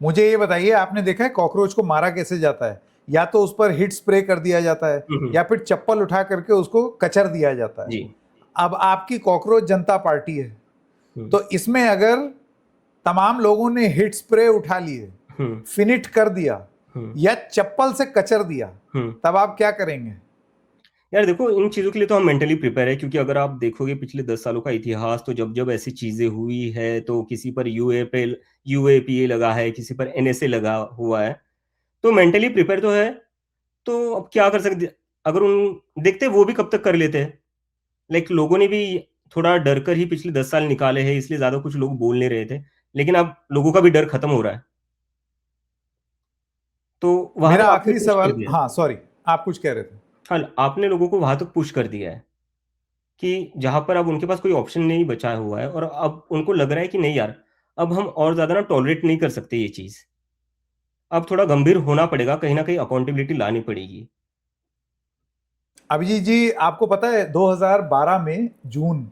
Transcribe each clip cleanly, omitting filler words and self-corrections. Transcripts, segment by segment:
मुझे ये बताइए, आपने देखा है कॉकरोच को मारा कैसे जाता है? या तो उस पर हिट स्प्रे कर दिया जाता है, या फिर चप्पल उठा करके उसको कचर दिया जाता है। जी। अब आपकी कॉकरोच जनता पार्टी है, तो इसमें अगर तमाम लोगों ने हिट स्प्रे उठा लिए, फिनिट कर दिया, या चप्पल से कचर दिया, तब आप क्या करेंगे? यार देखो, इन चीज़ों के लिए तो हम मेंटली प्रिपेयर है, क्योंकि अगर आप देखोगे पिछले 10 सालों का इतिहास, तो जब जब ऐसी चीज़ें हुई है तो किसी पर यूएपीए लगा है, किसी पर एनएसए लगा हुआ है, तो मेंटली प्रिपेयर तो है। तो अब क्या कर सकते, अगर उन देखते वो भी कब तक कर लेते हैं। लाइक लोगों ने भी थोड़ा डर कर ही पिछले 10 साल निकाले हैं, इसलिए ज़्यादा कुछ लोग बोल नहीं रहे थे, लेकिन अब लोगों का भी डर खत्म हो रहा है, तो वहां मेरा तक आपने आखिरी पुश कर सवाल, दिया है। हाँ सॉरी, आप कुछ कह रहे थे। हाँ, आपने लोगों को वहां तक पुश कर दिया है कि जहां पर अब उनके पास कोई ऑप्शन नहीं बचा हुआ है, और अब उनको लग रहा है कि नहीं यार, अब हम और ज्यादा ना टॉलरेट नहीं कर सकते ये चीज, अब थोड़ा गंभीर होना पड़ेगा, कहीं ना कहीं अकाउंटेबिलिटी लानी पड़ेगी। अभिजीत जी, आपको पता है 2012 में जून,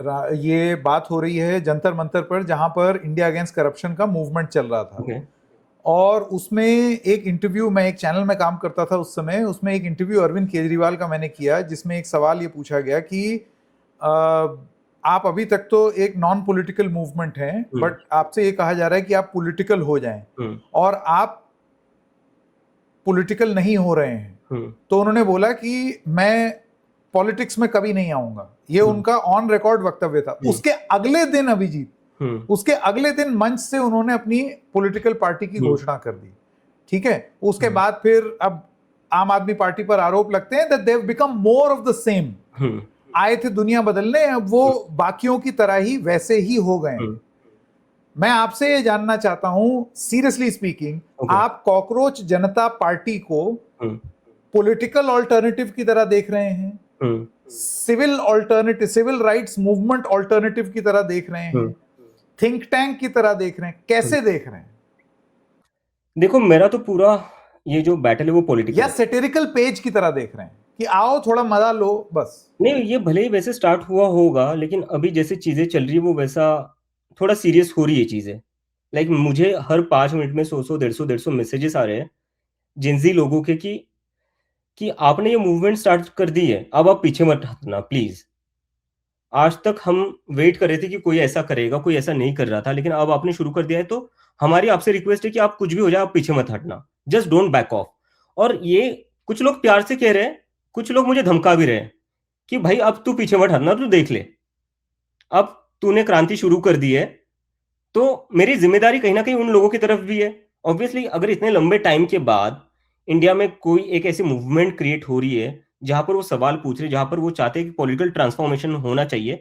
ये बात हो रही है जंतर मंतर पर, जहां पर इंडिया अगेंस्ट करप्शन का मूवमेंट चल रहा था। ओके। और उसमें एक इंटरव्यू, मैं एक चैनल में काम करता था उस समय, उसमें एक इंटरव्यू अरविंद केजरीवाल का मैंने किया, जिसमें एक सवाल ये पूछा गया कि आप अभी तक तो एक नॉन पॉलिटिकल मूवमेंट हैं, बट आपसे ये कहा जा रहा है कि आप पॉलिटिकल हो जाएं, और आप पॉलिटिकल नहीं हो रहे हैं। तो उन्होंने बोला कि मैं पॉलिटिक्स में कभी नहीं आऊंगा। ये उनका ऑन रिकॉर्ड वक्तव्य था। उसके अगले दिन अभिजीत, उसके अगले दिन मंच से उन्होंने अपनी पॉलिटिकल पार्टी की घोषणा कर दी। ठीक है, उसके बाद फिर अब आम आदमी पार्टी पर आरोप लगते हैं that they have become more of the same. आए थे दुनिया बदलने, अब वो बाकियों की तरह ही वैसे ही हो गए हैं। मैं आपसे ये जानना चाहता हूं, सीरियसली स्पीकिंग, आप कॉकरोच जनता पार्टी को पॉलिटिकल ऑल्टरनेटिव की तरह देख रहे हैं, civil alternative, civil rights movement alternative की तरह देख रहे हैं, थिंक टैंक की तरह देख रहे हैं, कैसे देख रहे हैं? देखो, मेरा तो पूरा ये जो बैटल है वो पॉलिटिकल या है। सेटेरिकल पेज की तरह देख रहे हैं कि आओ थोड़ा मजा लो बस? नहीं, ये भले ही वैसे स्टार्ट हुआ होगा, लेकिन अभी जैसे चीजें चल रही है वो वैसा थोड़ा सीरियस हो रही है चीजें। लाइक मुझे हर 5 मिनट में 100 100 150 मैसेजेस आ रहे हैं जिनजी लोगों के कि आपने ये मूवमेंट स्टार्ट कर दी है, अब आप पीछे मत हटना प्लीज। आज तक हम वेट कर रहे थे कि कोई ऐसा करेगा, कोई ऐसा नहीं कर रहा था, लेकिन अब आपने शुरू कर दिया है, तो हमारी आपसे रिक्वेस्ट है कि आप कुछ भी हो जाए, आप पीछे मत हटना, जस्ट डोंट बैक ऑफ। और ये कुछ लोग प्यार से कह रहे हैं, कुछ लोग मुझे धमका भी रहे हैं कि भाई अब तू पीछे मत हटना, तू देख ले, अब तूने क्रांति शुरू कर दी है, तो मेरी जिम्मेदारी कहीं ना कहीं उन लोगों की तरफ भी है। ऑब्वियसली अगर इतने लंबे टाइम के बाद इंडिया में कोई एक ऐसी मूवमेंट क्रिएट हो रही है जहां पर वो सवाल पूछ रहे, जहां पर वो चाहते हैं कि पॉलिटिकल ट्रांसफॉर्मेशन होना चाहिए,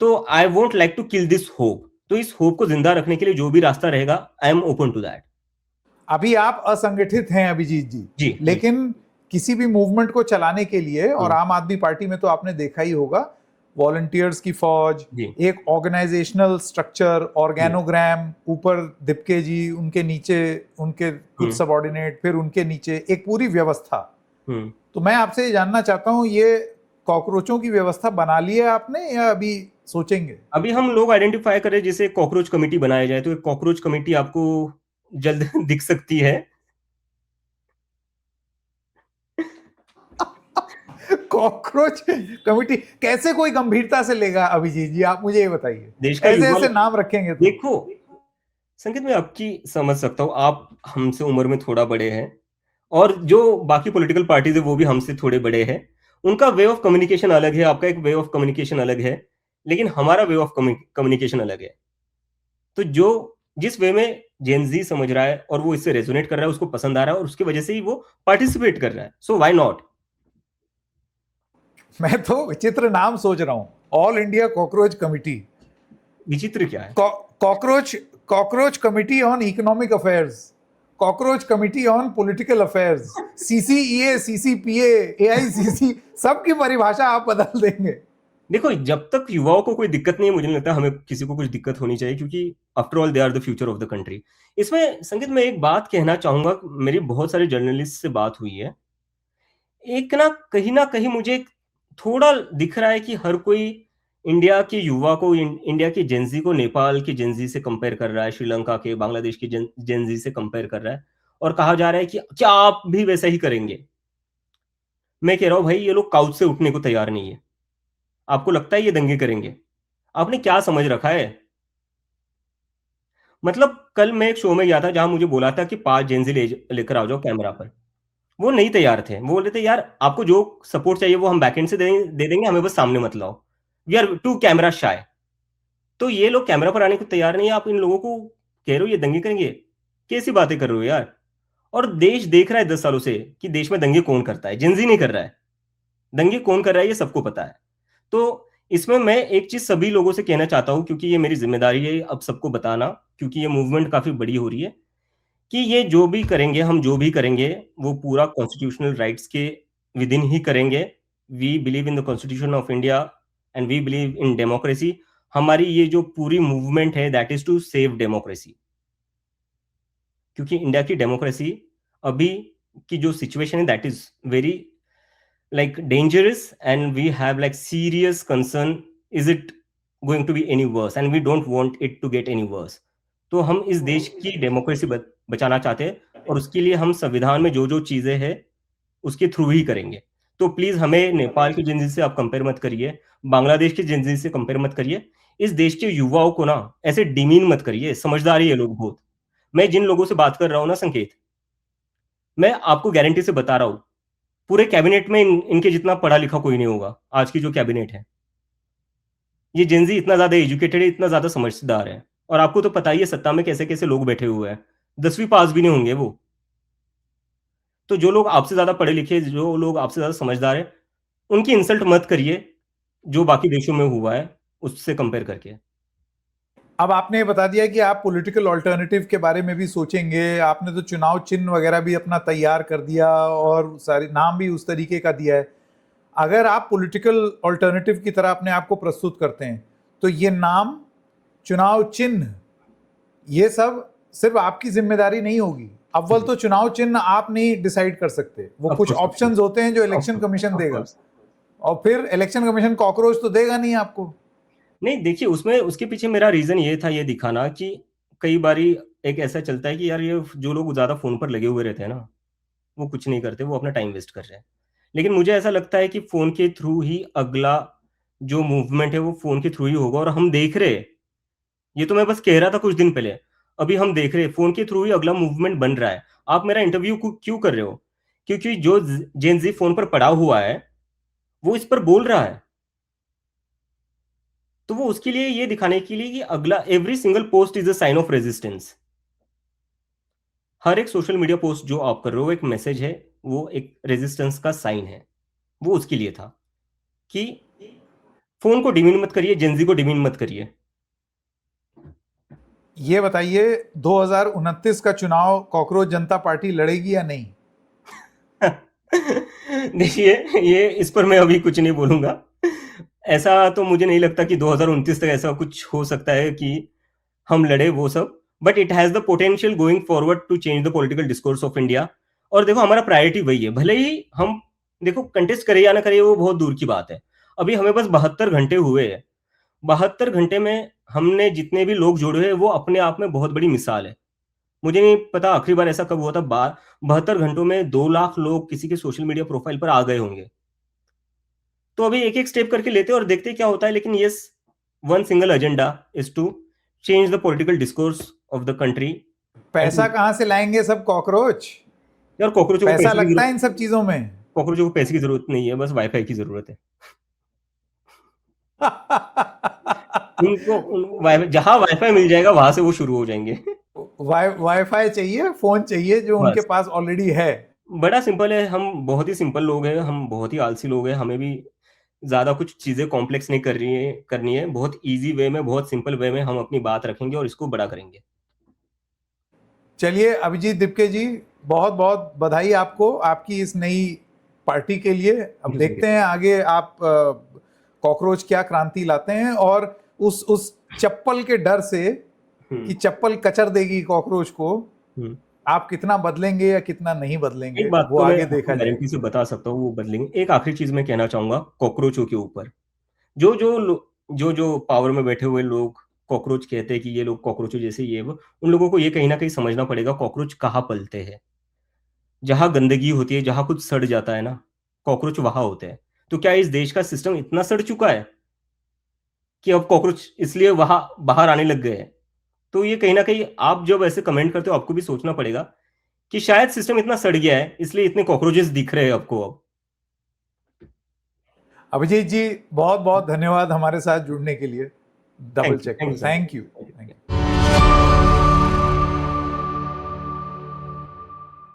तो I won't like to kill this hope. तो इस होप को जिंदा रखने के लिए जो भी रास्ता रहेगा, I am open to that. अभी आप असंगठित हैं अभिजीत जी, जी जी। लेकिन किसी भी मूवमेंट को चलाने के लिए, और आम आदमी पार्टी में तो आपने देखा ही होगा, वॉलंटियर्स की फौज, जी एक ऑर्गेनाइजेशनल स्ट्रक्चर, ऑर्गेनोग्राम, ऊपर दिपके जी, उनके नीचे उनके कुछ सबऑर्डिनेट, फिर उनके नीचे एक पूरी व्यवस्था। तो मैं आपसे ये जानना चाहता हूं, ये कॉकरोचों की व्यवस्था बना ली है आपने, या अभी सोचेंगे? अभी हम लोग आइडेंटिफाई करें जिसे कॉकरोच कमेटी बनाया जाए, तो एक कॉकरोच कमेटी आपको जल्द दिख सकती है। कॉकरोच कमिटी कैसे कोई गंभीरता से लेगा अभिजीत जी, आप मुझे ये बताइए। देश का ऐसे युवा, ऐसे नाम रखेंगे तो? देखो संकेत, मैं आपकी समझ सकता हूँ, आप हमसे उम्र में थोड़ा बड़े हैं, और जो बाकी पॉलिटिकल पार्टीज है वो भी हमसे थोड़े बड़े हैं। उनका वे ऑफ कम्युनिकेशन अलग है, आपका एक वे ऑफ कम्युनिकेशन अलग है, लेकिन हमारा वे ऑफ कम्युनिकेशन अलग है। तो जो जिस वे में जेनजी समझ रहा है और वो इससे रेजोनेट कर रहा है, उसको पसंद आ रहा है, और उसकी वजह से ही वो पार्टिसिपेट कर रहा है, सो व्हाई नॉट। मैं तो विचित्र नाम सोच रहा हूं, ऑल इंडिया कॉकरोच कमिटी। विचित्र क्या है? Cockroach cockroach committee on economic affairs, cockroach committee on political affairs, CCEA, CCPA, AICC, सबकी परिभाषा आप बदल देंगे। देखो, जब तक युवाओं को कोई दिक्कत नहीं है, मुझे नहीं लगता हमें किसी को कुछ दिक्कत होनी चाहिए, क्योंकि after all they are the future of the country. इसमें संगीत, मैं एक बात कहना चाहूंगा, मेरी बहुत सारे जर्नलिस्ट से बात हुई है, एक ना कहीं मुझे थोड़ा दिख रहा है कि हर कोई इंडिया के युवा को, इंडिया की जेंजी को नेपाल की जेंजी से कंपेयर कर रहा है, श्रीलंका के, बांग्लादेश की जेंजी से कंपेयर कर रहा है, और कहा जा रहा है कि क्या आप भी वैसा ही करेंगे। मैं कह रहा हूं भाई, ये लोग काउच से उठने को तैयार नहीं है। आपको लगता है ये दंगे करेंगे? आपने क्या समझ रखा है? मतलब कल मैं एक शो में गया था जहां मुझे बोला था कि 5 जेंजी लेकर आ जाओ कैमरा पर। वो नहीं तैयार थे। वो बोले थे यार आपको जो सपोर्ट चाहिए वो हम बैकएंड से दे देंगे, हमें बस सामने मत लाओ, we are too camera shy. तो ये लोग कैमरा पर आने को तैयार नहीं है, आप इन लोगों को कह रहे हो ये दंगे करेंगे? कैसी बातें कर रहे हो यार? और देश देख रहा है 10 सालों से कि देश में दंगे कौन करता है, जिंजी नहीं कर रहा है। दंगे कौन कर रहा है ये सबको पता है। तो इसमें मैं एक चीज सभी लोगों से कहना चाहता हूं, क्योंकि ये मेरी जिम्मेदारी है अब सबको बताना, क्योंकि ये मूवमेंट काफी बड़ी हो रही है, कि ये जो भी करेंगे, हम जो भी करेंगे, वो पूरा कॉन्स्टिट्यूशनल राइट्स के विद इन ही करेंगे। We believe in the constitution of India and we believe in democracy. हमारी ये जो पूरी मूवमेंट है that is to save democracy, क्योंकि इंडिया की डेमोक्रेसी अभी की जो सिचुएशन है that is very like dangerous, and we have like serious concern, is it going to be any worse, and we don't want it to get any worse. तो हम इस देश की डेमोक्रेसी बचाना चाहते हैं, और उसके लिए हम संविधान में जो जो चीजें हैं उसके थ्रू ही करेंगे। तो प्लीज हमें नेपाल की जिंदगी से आप कंपेयर मत करिए, बांग्लादेश की जिंदगी से कंपेयर मत करिए। इस देश के युवाओं को ना ऐसे डिमीन मत करिए, समझदारी है लोग बहुत। मैं जिन लोगों से बात कर रहा हूँ ना संकेत, मैं आपको गारंटी से बता रहा हूँ, पूरे कैबिनेट में इनके जितना पढ़ा लिखा कोई नहीं होगा। आज की जो कैबिनेट है, ये जेंजी इतना ज्यादा एजुकेटेड है, इतना ज्यादा समझदार है, और आपको तो पता ही है सत्ता में कैसे कैसे लोग बैठे हुए हैं, 10वीं पास भी नहीं होंगे वो। तो जो लोग आपसे ज्यादा पढ़े लिखे, जो लोग आपसे ज्यादा समझदार है, उनकी इंसल्ट मत करिए, जो बाकी देशों में हुआ है उससे कंपेयर करके। अब आपने बता दिया कि आप पॉलिटिकल ऑल्टरनेटिव के बारे में भी सोचेंगे, आपने तो चुनाव चिन्ह वगैरह भी अपना तैयार कर दिया और सारे नाम भी उस तरीके का दिया है। अगर आप पॉलिटिकल ऑल्टरनेटिव की तरह अपने आप को प्रस्तुत करते हैं तो ये नाम, चुनाव चिन्ह, ये सब सिर्फ आपकी जिम्मेदारी नहीं होगी। अव्वल तो चुनाव चिन्ह आप नहीं डिसाइड कर सकते, वो कुछ ऑप्शंस होते हैं जो इलेक्शन कमीशन देगा, और फिर इलेक्शन कमीशन कॉकरोच तो देगा नहीं आपको। नहीं देखिए, उसमें उसके पीछे मेरा रीजन ये था, ये दिखाना कि कई बारी एक ऐसा चलता है कि यार ये जो लोग ज्यादा फोन पर लगे हुए रहते हैं ना, वो कुछ नहीं करते, वो अपना टाइम वेस्ट कर रहे हैं। लेकिन मुझे ऐसा लगता है कि फोन के थ्रू ही अगला जो मूवमेंट है वो फोन के थ्रू ही होगा, और हम देख रहे हैं। ये तो मैं बस कह रहा था कुछ दिन पहले, अभी हम देख रहे हैं फोन के थ्रू ही अगला मूवमेंट बन रहा है। आप मेरा इंटरव्यू क्यों कर रहे हो? क्योंकि जो जेन जी फोन पर पड़ा हुआ है वो इस पर बोल रहा है, तो वो उसके लिए ये दिखाने के लिए कि अगला every single post is a sign of resistance. हर एक सोशल मीडिया पोस्ट जो आप कर रहे हो एक मैसेज है, वो एक रेजिस्टेंस का साइन है। वो उसके लिए था कि फोन को डिमीन मत करिए, जेंजी को डिमीन मत करिए। ये बताइए 2029 का चुनाव कॉकरोच जनता पार्टी लड़ेगी या नहीं? देखिए, ये इस पर मैं अभी कुछ नहीं बोलूंगा। ऐसा तो मुझे नहीं लगता कि 2029 तक ऐसा कुछ हो सकता है कि हम लड़े वो सब, but it has the potential going forward to change the political discourse of India. और देखो, हमारा प्रायोरिटी वही है, भले ही हम देखो कंटेस्ट करे या ना करे वो बहुत दूर की बात है। अभी हमें बस 72 घंटे हुए हैं। 72 घंटे में हमने जितने भी लोग जोड़े हैं वो अपने आप में बहुत बड़ी मिसाल है। मुझे नहीं पता आखिरी बार ऐसा कब हुआ था, 72 घंटों में 2 लाख लोग किसी के सोशल मीडिया प्रोफाइल पर आ गए होंगे। तो अभी एक एक स्टेप करके लेते हैं और देखते हैं क्या होता है। लेकिन yes, one single agenda is to change the political discourse of the country. पैसा कहां से लाएंगे सब कॉकरोच? यार कॉकरोचों को पैसा पैसे की लगता है इन सब चीजों में। कॉकरोचों को पैसे की जरूरत नहीं है, बस वाईफाई की जरूरत है। उनको जहां वाईफाई मिल जाएगा वहां से वो शुरू हो जाएंगे। वाईफाई चाहिए, फोन चाहिए जो उनके बस पास ऑलरेडी है। बड़ा सिंपल है, हम बहुत ही सिंपल लोग हैं, हम बहुत ही आलसी लोग हैं, हमें भी ज्यादा कुछ चीजें कॉम्प्लेक्स नहीं करनी है। बहुत इजी वे में, बहुत सिंपल वे में हम अपनी बात रखेंगे और इसको बड़ा करेंगे। चलिए अभिजीत दिपके जी, बहुत बहुत बधाई आपको आपकी इस नई पार्टी के लिए। अब देखते हैं आगे आप कॉकरोच क्या क्रांति लाते हैं, और उस चप्पल के डर से कि चप्पल कचर देगी कॉकरोच को, आप कितना बदलेंगे या कितना नहीं बदलेंगे एक बात वो तो आगे मैं देखा गारंटी जाएगा। से बता सकता हूँ, वो बदलेंगे। एक आखिरी चीज मैं कहना चाहूंगा कॉकरोचों के ऊपर, जो जो जो जो पावर में बैठे हुए लोग कॉकरोच कहते हैं कि ये लोग कॉकरोचों जैसे ये वो, उन लोगों को ये कहीं ना कहीं समझना पड़ेगा कॉकरोच कहाँ पलते हैं। जहां गंदगी होती है, जहां कुछ सड़ जाता है ना, कॉकरोच वहां होते हैं। तो क्या इस देश का सिस्टम इतना सड़ चुका है कि अब कॉकरोच इसलिए वहां बाहर आने लग गए हैं? तो ये कहीं ना कहीं आप जब ऐसे कमेंट करते हो आपको भी सोचना पड़ेगा कि शायद सिस्टम इतना सड़ गया है इसलिए इतने कॉकरोचेस दिख रहे हैं आपको अब। अभिजीत जी बहुत बहुत धन्यवाद हमारे साथ जुड़ने के लिए। डबल चेक थैंक यू पर सो मच। Thank you.